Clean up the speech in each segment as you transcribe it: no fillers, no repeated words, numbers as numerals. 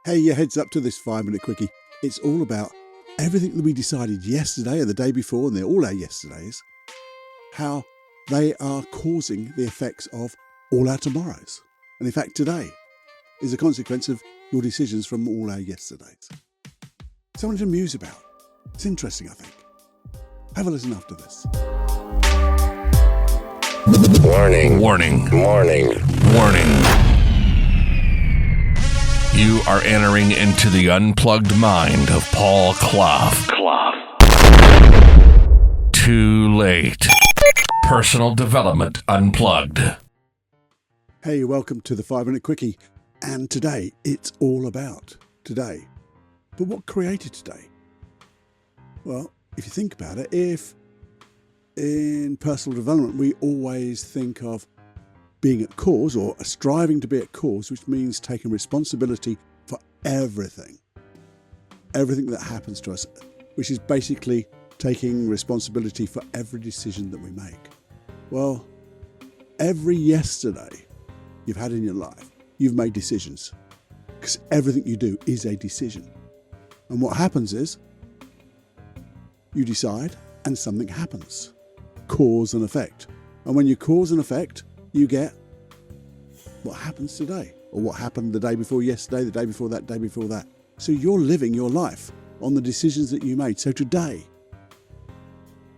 Hey, your heads up to this 5-minute quickie. It's all about everything that we decided yesterday or the day before, and they're all our yesterdays, how they are causing the effects of all our tomorrows. And in fact, today is a consequence of your decisions from all our yesterdays. Something to muse about. It's interesting, I think. Have a listen after this. Warning. Warning. Warning. Warning. You are entering into the unplugged mind of Paul Cloughie. Too late. Personal Development Unplugged. Hey, welcome to the 5-minute quickie. And today, it's all about today. But what created today? Well, if you think about it, if in personal development we always think of being at cause or striving to be at cause, which means taking responsibility for everything that happens to us, which is basically taking responsibility for every decision that we make. Well, every yesterday you've had in your life, you've made decisions, because everything you do is a decision. And what happens is you decide and something happens. Cause and effect. And when you cause and effect, you get what happens today, or what happened the day before yesterday, the day before that, day before that. So you're living your life on the decisions that you made. So today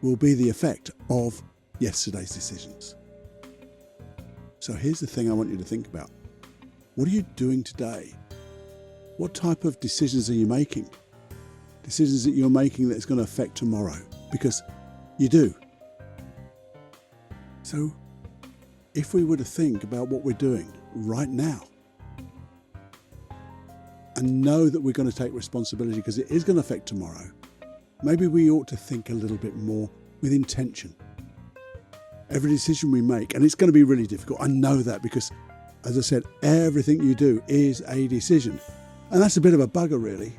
will be the effect of yesterday's decisions. So here's the thing I want you to think about. What are you doing today? What type of decisions are you making? Decisions that you're making that's going to affect tomorrow, because you do. So if we were to think about what we're doing right now and know that we're going to take responsibility because it is going to affect tomorrow, maybe we ought to think a little bit more with intention. Every decision we make, and it's going to be really difficult, I know that, because as I said, everything you do is a decision. And that's a bit of a bugger really,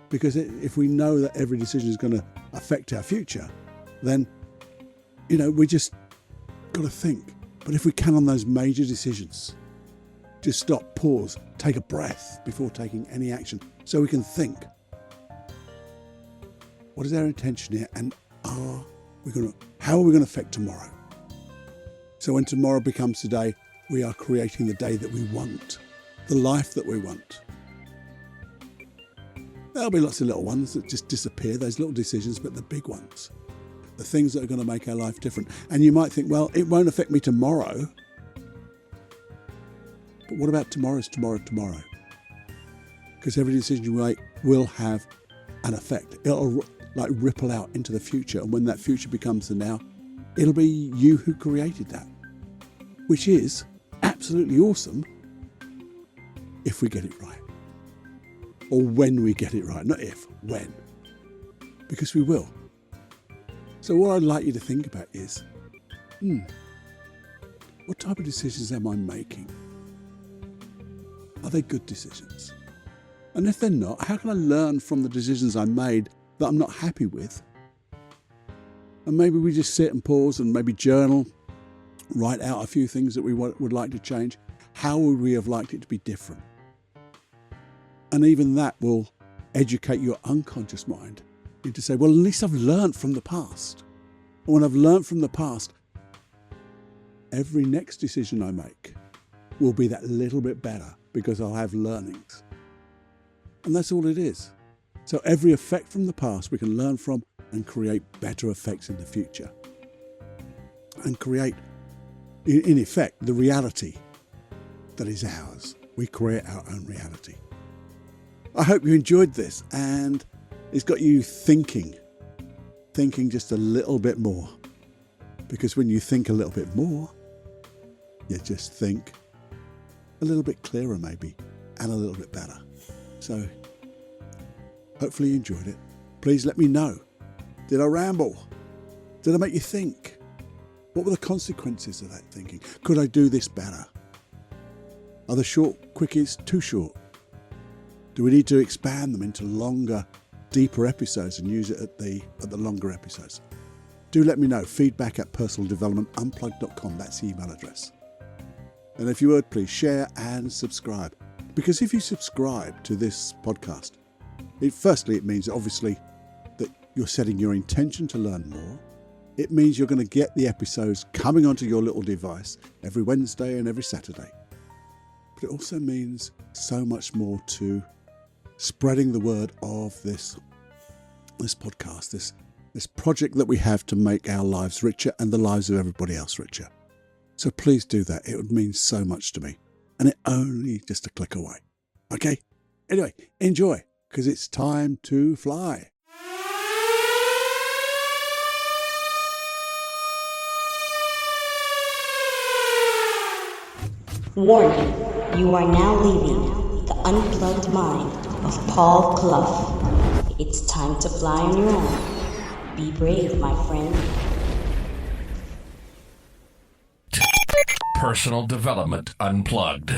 because if we know that every decision is going to affect our future, then, we just got to think. But if we can on those major decisions, just stop, pause, take a breath before taking any action so we can think. What is our intention here, and how are we going to affect tomorrow? So when tomorrow becomes today, we are creating the day that we want, the life that we want. There'll be lots of little ones that just disappear, those little decisions, but the big ones, the things that are going to make our life different. And you might think, well, it won't affect me tomorrow. But what about tomorrow's tomorrow? Because every decision you make will have an effect. It'll ripple out into the future. And when that future becomes the now, it'll be you who created that, which is absolutely awesome if we get it right. Or when we get it right. Not if, when. Because we will. So what I'd like you to think about is, what type of decisions am I making? Are they good decisions? And if they're not, how can I learn from the decisions I made that I'm not happy with? And maybe we just sit and pause and maybe journal, write out a few things that we would like to change. How would we have liked it to be different? And even that will educate your unconscious mind into say, well, at least I've learned from the past. And when I've learned from the past, every next decision I make will be that little bit better because I'll have learnings. And that's all it is. So every effect from the past we can learn from and create better effects in the future. And create, in effect, the reality that is ours. We create our own reality. I hope you enjoyed this and it's got you thinking just a little bit more. Because when you think a little bit more, you just think a little bit clearer maybe, and a little bit better. So, hopefully you enjoyed it. Please let me know. Did I ramble? Did I make you think? What were the consequences of that thinking? Could I do this better? Are the short quickies too short? Do we need to expand them into longer, deeper episodes and use it at the longer episodes? Do let me know. Feedback@personaldevelopmentunplugged.com. That's the email address. And if you would, please share and subscribe. Because if you subscribe to this podcast, it means obviously that you're setting your intention to learn more. It means you're going to get the episodes coming onto your little device every Wednesday and every Saturday. But it also means so much more to spreading the word of this podcast, this project that we have to make our lives richer and the lives of everybody else richer. So please do that. It would mean so much to me. And it only just a click away. Okay? Anyway, enjoy, because it's time to fly. Warning, you are now leaving the unplugged mind of Paul Clough. It's time to fly on your own. Be brave, my friend. Personal Development Unplugged.